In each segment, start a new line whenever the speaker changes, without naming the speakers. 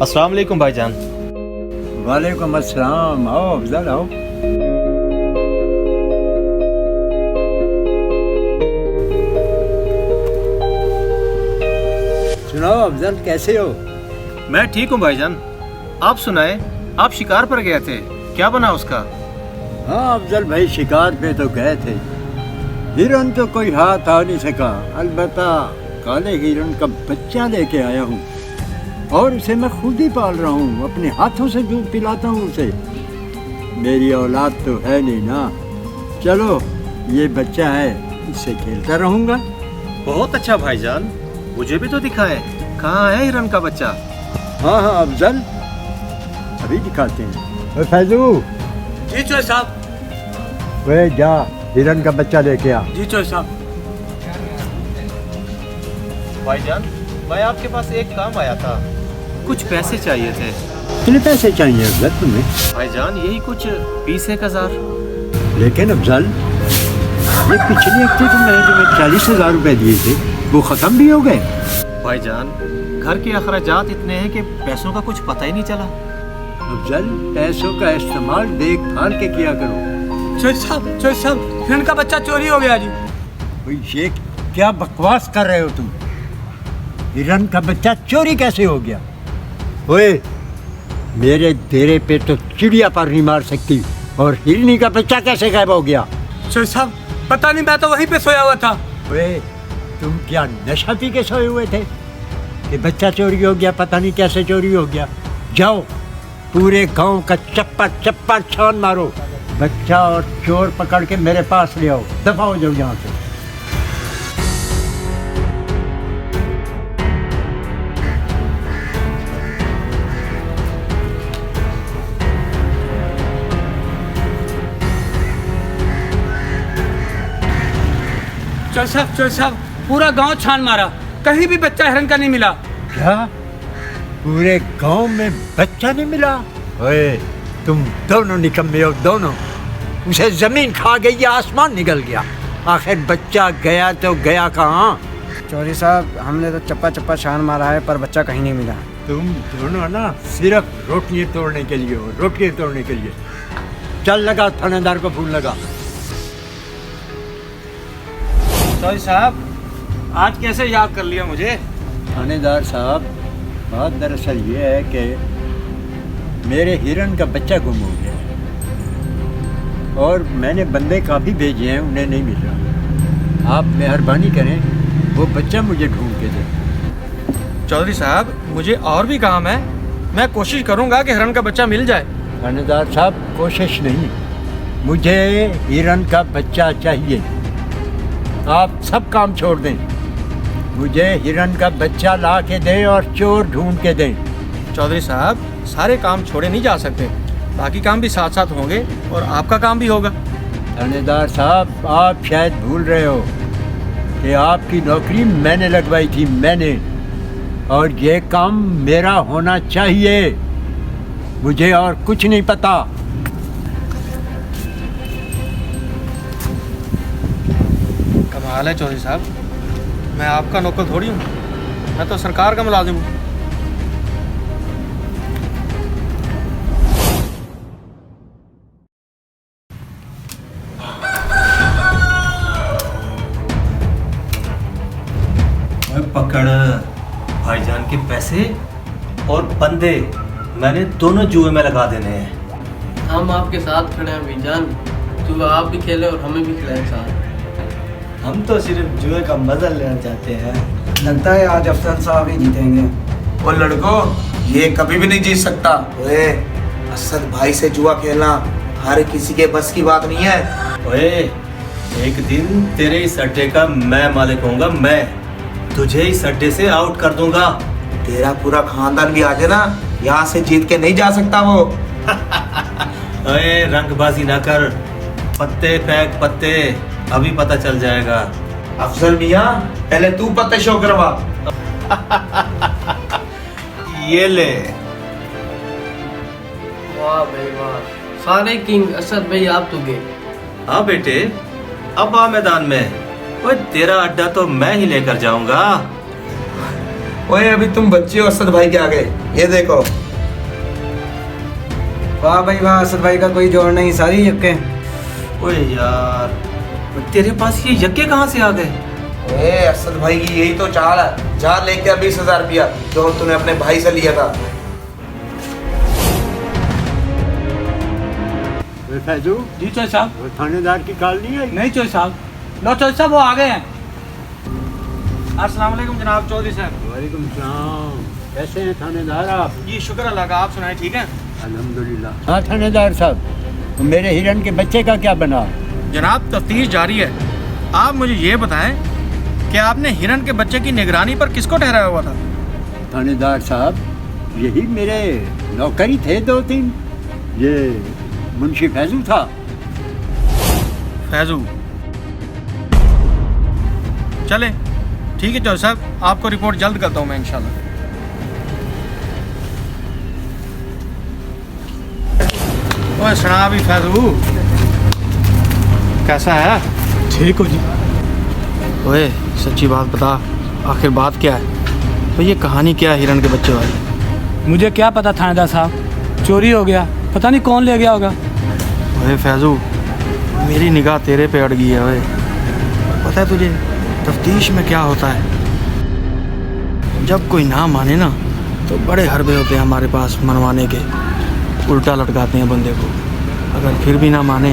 अस्सलाम वालेकुम भाईजान।
वालेकुम अस्सलाम। आओ अफजल आओ। सुनाओ अफजल, कैसे हो?
मैं ठीक हूँ भाईजान। आप सुनाए, आप शिकार पर गए थे, क्या बना उसका?
हाँ अफजल भाई, शिकार पे तो गए थे। हिरन तो कोई हाथ आ नहीं सका, अलबत्ता काले हिरन का बच्चा लेके आया हूँ और उसे मैं खुद ही पाल रहा हूँ। अपने हाथों से दूध पिलाता हूँ उसे। मेरी औलाद तो है नहीं ना। चलो, ये बच्चा है, इससे खेलता रहूँगा।
बहुत अच्छा भाईजान, मुझे भी तो दिखाएं, कहाँ है हिरन का बच्चा?
हाँ हाँ अफजल, अभी दिखाते हैं। फैजू,
जी चौधरी साहब।
वे जा हिरन का बच्चा लेके आ।
जी चौधरी साहब।
भाईजान, मैं आपके पास एक काम आया था, कुछ पैसे चाहिए थे।
कितने पैसे चाहिए अफजल तुम्हें?
भाईजान, यही कुछ 20,000।
लेकिन अफजल, ये पिछले हफ्ते तो मैंने तुम्हें 40,000 रुपए दिए थे, वो खत्म भी हो गए।
भाईजान, घर के अखराजात इतने हैं कि पैसों का कुछ पता ही नहीं चला।
अफजल, पैसों का इस्तेमाल देख भाल के किया करो।
चौधरी साहब, हिरन का बच्चा चोरी हो गया जी।
ये क्या बकवास कर रहे हो तुम? हिरन का बच्चा चोरी कैसे हो गया? ओए, मेरे डेरे पे तो चिड़िया पर नहीं मार सकती, और हिरनी का बच्चा कैसे गायब हो गया?
चौधरी साहब, पता नहीं, मैं तो वहीं पे सोया हुआ था।
ओए, तुम क्या नशा पी के सोए हुए थे कि बच्चा चोरी हो गया? पता नहीं कैसे चोरी हो गया। जाओ, पूरे गांव का चप्पा चप्पा छान मारो, बच्चा और चोर पकड़ के मेरे पास ले आओ। दफा हो जाओ यहाँ से।
चौधरी साहब, पूरा गांव छान मारा, कहीं भी बच्चा हिरन का नहीं मिला।
क्या पूरे गांव में बच्चा नहीं मिला? ओए, तुम दोनों निकम्मे हो, दोनों। उसे जमीन खा गई या आसमान निकल गया? आखिर बच्चा गया तो गया कहाँ?
चौधरी साहब, हमने तो चप्पा चप्पा छान मारा है, पर बच्चा कहीं नहीं मिला।
तुम दोनों ना सिर्फ रोटियां तोड़ने के लिए हो, रोटियां तोड़ने के लिए। चल, लगा थानेदार को फोन लगा।
चौधरी साहब, आज कैसे याद कर लिया मुझे?
थानेदार साहब, बात दरअसल ये है कि मेरे हिरन का बच्चा गुम हो गया और मैंने बंदे काफ़ी भेजे हैं, उन्हें नहीं मिल रहा। आप मेहरबानी करें, वो बच्चा मुझे ढूंढ के दें।
चौधरी साहब, मुझे और भी काम है, मैं कोशिश करूंगा कि हिरन का बच्चा मिल जाए।
थानेदार साहब, कोशिश नहीं, मुझे हिरन का बच्चा चाहिए। आप सब काम छोड़ दें, मुझे हिरन का बच्चा ला के दें और चोर ढूंढ के दें।
चौधरी साहब, सारे काम छोड़े नहीं जा सकते, बाकी काम भी साथ साथ होंगे और आपका काम भी होगा।
थानेदार साहब, आप शायद भूल रहे हो कि आपकी नौकरी मैंने लगवाई थी, मैंने, और ये काम मेरा होना चाहिए। मुझे और कुछ नहीं पता।
कमाल है चौधरी साहब, मैं आपका नौकर थोड़ी हूँ, मैं तो सरकार का मुलाजिम हूँ।
पकड़, भाईजान के पैसे और बंदे मैंने दोनों जुए में लगा देने हैं।
हम आपके साथ खड़े हैं भाईजान, तो आप भी खेले और हमें भी खिलाए साथ।
हम तो सिर्फ जुए का मजा लेना चाहते हैं। लगता है आज अफजल साहब ही जीतेंगे।
और लड़कों, ये कभी भी नहीं जीत सकता। ओए, असद भाई से जुआ खेलना हर किसी के बस की बात नहीं है।
ओए, एक दिन तेरे इस अड्डे का मैं मालिक होऊंगा, मैं तुझे इस अड्डे से आउट कर दूंगा।
तेरा पूरा खानदान भी आ जाए ना, यहाँ से जीत के नहीं जा सकता वो।
ओए, रंगबाजी ना कर, पत्ते फेंक पत्ते, अभी पता चल जाएगा।
अफजल मियाँ, पहले तू पत्ते शो करवा।
ये ले।
वाह भाई वाह, सारे किंग असद भाई आप तो गए।
हाँ बेटे, अब आ मैदान में। ओए, तेरा अड्डा तो मैं ही लेकर जाऊंगा।
ओए अभी तुम बच्चे हो असद भाई के आगे। ये देखो।
वाह भाई वाह, असद भाई का कोई जोड़ नहीं, सारी यक्के।
ओए यार, तेरे पास ये यक्के कहाँ से आ गए?
ए असद भाई की यही तो चाल है। जा लेके 20,000 रुपया जो तूने अपने भाई से लिया था।
फैजू
जी चौधरी साहब।
वो थानेदार की कॉल नहीं आई?
नहीं चौधरी साहब। लो चौधरी साहब वो आ गए हैं। अस्सलाम वालेकुम जनाब चौधरी साहब।
वालेकुम सलाम। कैसे हैं थानेदार आप?
जी शुक्र अल्लाह का, आप सुनाए ठीक है?
अल्हम्दुलिल्लाह। हाँ थानेदार साहब, तो मेरे हिरन के बच्चे का क्या बना?
जनाब तफ्तीश जारी है। आप मुझे ये बताएं कि आपने हिरन के बच्चे की निगरानी पर किसको ठहराया हुआ था?
थानेदार साहब, यही मेरे नौकरी थे 2-3। ये मुंशी फैजू था।
फैजू। चले ठीक है चौधरी साहब, आपको रिपोर्ट जल्द करता हूँ मैं इंशाल्लाह। ओए सुना भी फैजू, कैसा है?
ठीक हो जी।
ओए सच्ची बात बता, आखिर बात क्या है? तो ये कहानी क्या है हिरन के बच्चे वाली?
मुझे क्या पता थानेदार साहब, चोरी हो गया, पता नहीं कौन ले गया होगा।
ओए फैजू, मेरी निगाह तेरे पे अड़ गई है। ओए पता है तुझे तफ्तीश में क्या होता है? जब कोई ना माने ना तो बड़े हरबे होते हैं हमारे पास मनवाने के, उल्टा लटकाते हैं बंदे को। अगर फिर भी ना माने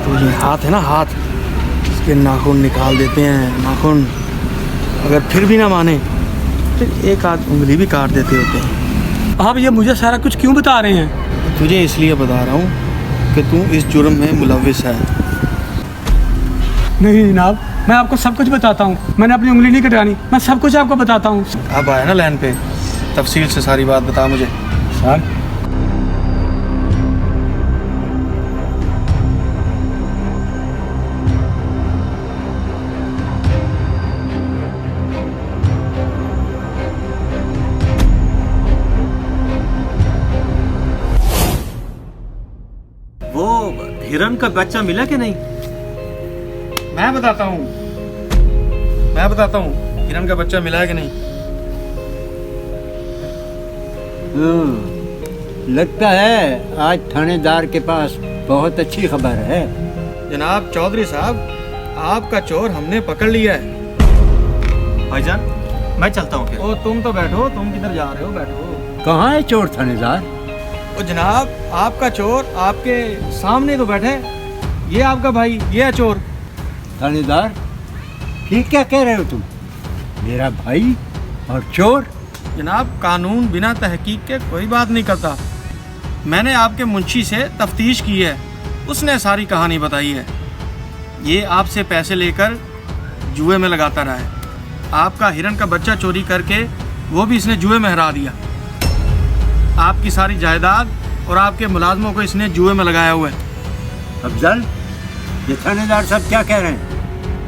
तो ये हाथ है ना, हाथ, इसके नाखून निकाल देते हैं, नाखून। अगर फिर भी ना माने फिर एक आध उंगली भी काट देते होते हैं।
आप ये मुझे सारा कुछ क्यों बता रहे हैं?
तुझे इसलिए बता रहा हूँ कि तू इस जुर्म में मुलविस है।
नहीं जनाब, मैं आपको सब कुछ बताता हूँ। मैंने अपनी उंगली नहीं कटवानी, मैं सब कुछ आपको बताता हूँ।
अब आया ना लाइन पे, तफसील से सारी बात बता मुझे।
सर
वो हिरन का बच्चा मिला कि नहीं?
मैं बताता हूँ हिरन का बच्चा मिला है कि नहीं।
लगता है आज थानेदार के पास बहुत अच्छी खबर है।
जनाब चौधरी साहब, आपका चोर हमने पकड़ लिया है।
भाईजान मैं चलता हूँ फिर।
ओ तुम तो बैठो, तुम किधर जा रहे हो? बैठो।
कहाँ है चोर थानेदार?
ओ जनाब, आपका चोर आपके सामने तो बैठे। ये आपका भाई, ये है चोर।
थानेदार ठीक क्या कह रहे हो तुम? मेरा भाई और चोर?
जनाब कानून बिना तहकीक के कोई बात नहीं करता। मैंने आपके मुंशी से तफ्तीश की है, उसने सारी कहानी बताई है। ये आपसे पैसे लेकर जुए में लगाता रहा है। आपका हिरन का बच्चा चोरी करके वो भी इसने जुए में हरा दिया। आपकी सारी जायदाद और आपके मुलाजमों को इसने जुए में लगाया हुआ है।
अफजल, ये थानेदार साहब क्या कह रहे हैं?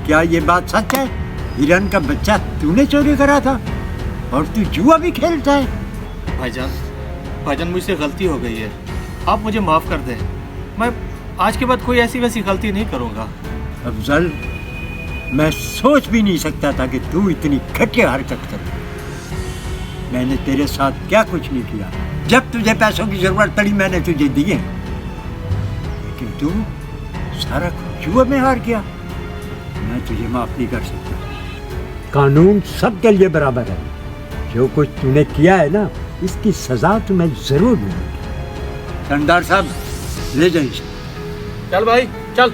क्या ये बात सच है? हिरन का बच्चा तूने चोरी करा था और तू जुआ भी खेलता है?
भाईजान मुझसे गलती हो गई है, आप मुझे माफ़ कर दें। मैं आज के बाद कोई ऐसी वैसी गलती नहीं करूँगा।
अफजल, मैं सोच भी नहीं सकता था कि तू इतनी घटिया हरकत कर। मैंने तेरे साथ क्या कुछ नहीं किया। जब तुझे पैसों की जरूरत पड़ी मैंने तुझे दिए, लेकिन तू सारा कुछ जुए में हार गया। मैं तुझे माफ नहीं कर सकता। कानून सबके लिए बराबर है। जो कुछ तूने किया है ना, इसकी सजा तुम्हें जरूर मिलेगी। थानेदार साहब ले जाइए।
चल भाई चल।